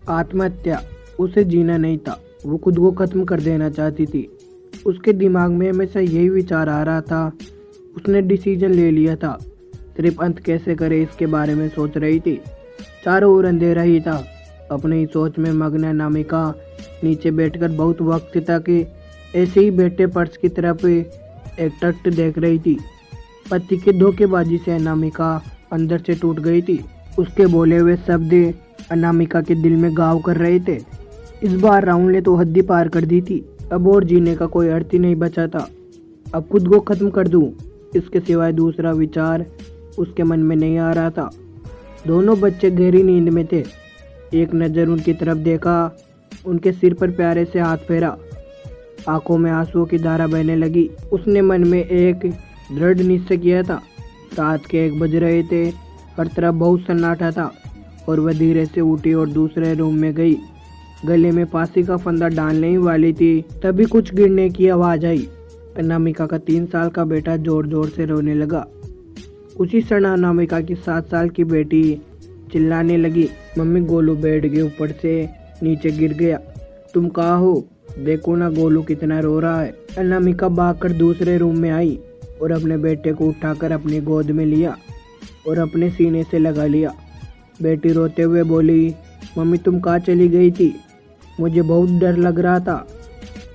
आत्महत्या उसे जीना नहीं था, वो खुद को खत्म कर देना चाहती थी। उसके दिमाग में हमेशा यही विचार आ रहा था। उसने डिसीजन ले लिया था, सिर्फ अंत कैसे करे इसके बारे में सोच रही थी। चारों ओर अंधेरा ही था। अपनी ही सोच में मग्न अनामिका नीचे बैठकर बहुत वक्त तक ऐसे ही बैठे पर्स की तरफ एकटक देख रही थी। पति के धोखेबाजी से अनामिका अंदर से टूट गई थी। उसके बोले हुए शब्द अनामिका के दिल में घाव कर रहे थे। इस बार राहुल ने तो हद ही पार कर दी थी। अब और जीने का कोई अर्थ ही नहीं बचा था। अब खुद को खत्म कर दूं, इसके सिवाय दूसरा विचार उसके मन में नहीं आ रहा था। दोनों बच्चे गहरी नींद में थे। एक नज़र उनकी तरफ देखा, उनके सिर पर प्यारे से हाथ फेरा। आंखों में आंसुओं की धारा बहने लगी। उसने मन में एक दृढ़ निश्चय किया था। रात के 1 बज रहे थे। हर तरफ बहुत सन्नाटा था और वह धीरे से उठी और दूसरे रूम में गई। गले में फांसी का फंदा डालने ही वाली थी, तभी कुछ गिरने की आवाज आई। अनामिका का 3 साल का बेटा जोर जोर से रोने लगा। उसी क्षण अनामिका की 7 साल की बेटी चिल्लाने लगी, मम्मी गोलू बेड के ऊपर से नीचे गिर गया। तुम कहाँ हो? देखो ना गोलू कितना रो रहा है। अनामिका भागकर दूसरे रूम में आई और अपने बेटे को उठाकर अपनी गोद में लिया और अपने सीने से लगा लिया। बेटी रोते हुए बोली, मम्मी तुम कहाँ चली गई थी? मुझे बहुत डर लग रहा था।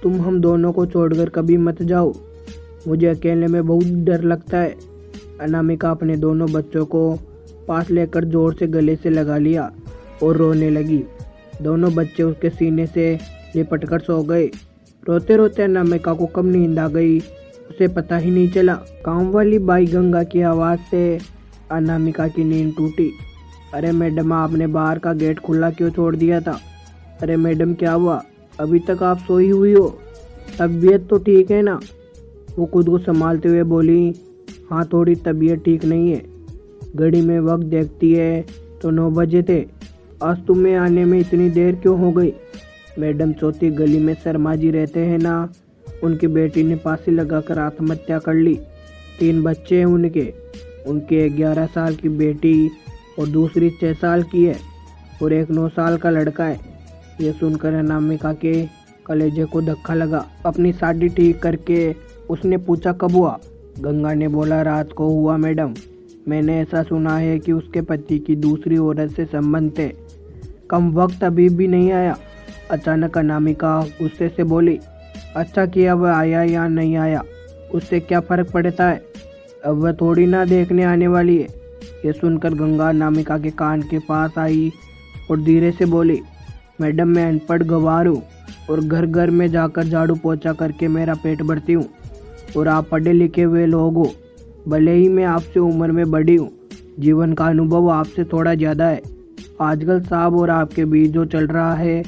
तुम हम दोनों को छोड़कर कभी मत जाओ, मुझे अकेले में बहुत डर लगता है। अनामिका अपने दोनों बच्चों को पास लेकर जोर से गले से लगा लिया और रोने लगी। दोनों बच्चे उसके सीने से लिपटकर सो गए। रोते रोते अनामिका को कब नींद आ गई उसे पता ही नहीं चला। काम वाली बाई गंगा की आवाज़ से अनामिका की नींद टूटी। अरे मैडम, आपने बाहर का गेट खुला क्यों छोड़ दिया था? अरे मैडम क्या हुआ? अभी तक आप सोई हुई हो? तबीयत तो ठीक है ना? वो खुद को संभालते हुए बोली, हाँ थोड़ी तबीयत ठीक नहीं है। घड़ी में वक्त देखती है तो 9 बजे थे। आज तुम्हें आने में इतनी देर क्यों हो गई? मैडम चौथी गली में शर्मा जी रहते हैं ना, उनकी बेटी ने फांसी लगाकर आत्महत्या कर ली। 3 बच्चे हैं उनके 11 साल की बेटी और दूसरी 6 साल की है और एक 9 साल का लड़का है। ये सुनकर अनामिका के कलेजे को धक्का लगा। अपनी साड़ी ठीक करके उसने पूछा, कब हुआ? गंगा ने बोला, रात को हुआ मैडम। मैंने ऐसा सुना है कि उसके पति की दूसरी औरत से संबंध थे। कम वक्त अभी भी नहीं आया। अचानक अनामिका गुस्से से बोली, अच्छा किया वह आया या नहीं आया, उससे क्या फ़र्क पड़ता है? अब वह थोड़ी ना देखने आने वाली है। ये सुनकर गंगा अनामिका के कान के पास आई और धीरे से बोली, मैडम मैं अनपढ़ गंवार हूँ और घर घर में जाकर झाड़ू पोछा करके मेरा पेट भरती हूँ और आप पढ़े लिखे हुए लोग हो। भले ही मैं आपसे उम्र में बड़ी हूँ, जीवन का अनुभव आपसे थोड़ा ज़्यादा है। आजकल साहब और आपके बीच जो चल रहा है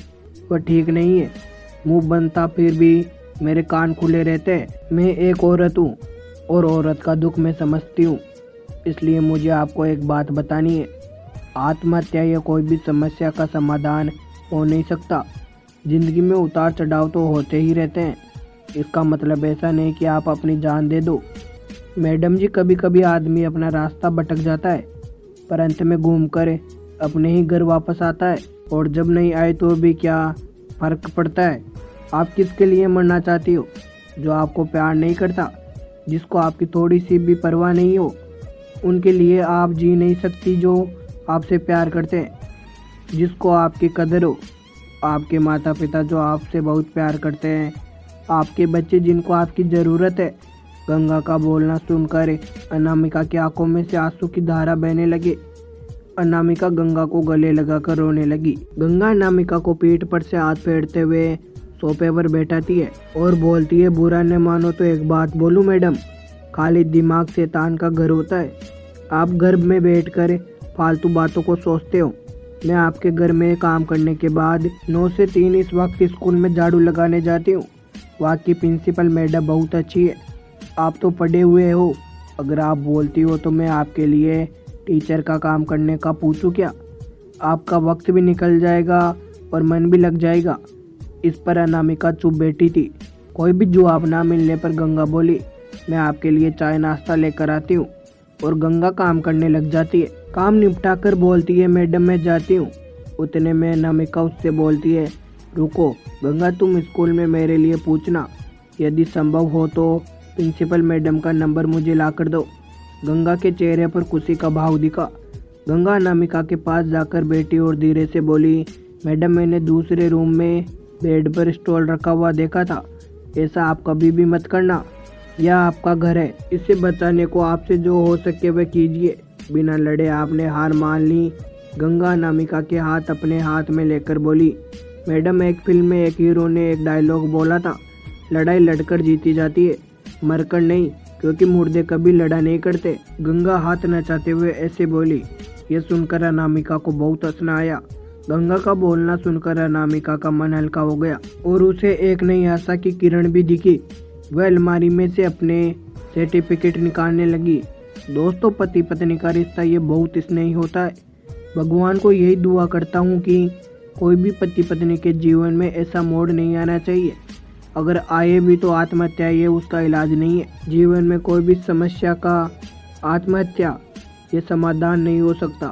वह ठीक नहीं है। मुंह बनता फिर भी मेरे कान खुले रहते हैं। मैं एक औरत हूँ और औरत का दुख मैं समझती हूँ, इसलिए मुझे आपको एक बात बतानी है। आत्महत्या या कोई भी समस्या का समाधान हो नहीं सकता। जिंदगी में उतार चढ़ाव तो होते ही रहते हैं। इसका मतलब ऐसा नहीं कि आप अपनी जान दे दो। मैडम जी, कभी कभी आदमी अपना रास्ता भटक जाता है पर अंत में घूमकर अपने ही घर वापस आता है, और जब नहीं आए तो भी क्या फर्क पड़ता है? आप किसके लिए मरना चाहती हो? जो आपको प्यार नहीं करता, जिसको आपकी थोड़ी सी भी परवाह नहीं हो, उनके लिए आप जी नहीं सकती। जो आपसे प्यार करते हैं, जिसको आपकी कदर हो, आपके माता पिता जो आपसे बहुत प्यार करते हैं, आपके बच्चे जिनको आपकी ज़रूरत है। गंगा का बोलना सुनकर अनामिका की आंखों में से आंसू की धारा बहने लगे। अनामिका गंगा को गले लगाकर रोने लगी। गंगा अनामिका को पीठ पर से हाथ फेरते हुए सोफे पर बैठाती है और बोलती है, बुरा न मानो तो एक बात बोलूं मैडम, खाली दिमाग शैतान का घर होता है। आप घर में बैठकर फालतू बातों को सोचते हो। मैं आपके घर में काम करने के बाद 9 से 3 इस वक्त स्कूल में झाड़ू लगाने जाती हूँ। वहाँ की प्रिंसिपल मैडम बहुत अच्छी है। आप तो पढ़े हुए हो, अगर आप बोलती हो तो मैं आपके लिए टीचर का काम करने का पूछूं क्या? आपका वक्त भी निकल जाएगा और मन भी लग जाएगा। इस पर अनामिका चुप बैठी थी। कोई भी जवाब ना मिलने पर गंगा बोली, मैं आपके लिए चाय नाश्ता लेकर आती हूँ, और गंगा काम करने लग जाती है। काम निपटा कर बोलती है, मैडम मैं जाती हूँ, उतने में अनामिका उससे बोलती है, रुको गंगा, तुम स्कूल में मेरे लिए पूछना, यदि संभव हो तो प्रिंसिपल मैडम का नंबर मुझे ला कर दो। गंगा के चेहरे पर खुशी का भाव दिखा। गंगा अनामिका के पास जाकर बैठी और धीरे से बोली, मैडम मैंने दूसरे रूम में बेड पर स्टॉल रखा हुआ देखा था, ऐसा आप कभी भी मत करना, यह आपका घर है, इसे बचाने को आपसे जो हो सके वह कीजिए। बिना लड़े आपने हार मान ली। गंगा अनामिका के हाथ अपने हाथ में लेकर बोली, मैडम एक फिल्म में एक हीरो ने एक डायलॉग बोला था, लड़ाई लड़कर जीती जाती है, मरकर नहीं, क्योंकि मुर्दे कभी लड़ा नहीं करते। गंगा हाथ नचाते हुए ऐसे बोली। यह सुनकर अनामिका को बहुत हंसना आया। गंगा का बोलना सुनकर अनामिका का मन हल्का हो गया और उसे एक नई आशा की किरण भी दिखी। वह अलमारी में से अपने सर्टिफिकेट निकालने लगी। दोस्तों, पति पत्नी का रिश्ता ये बहुत स्नेही होता है। भगवान को यही दुआ करता हूँ कि कोई भी पति पत्नी के जीवन में ऐसा मोड़ नहीं आना चाहिए। अगर आए भी तो आत्महत्या ये उसका इलाज नहीं है। जीवन में कोई भी समस्या का आत्महत्या ये समाधान नहीं हो सकता।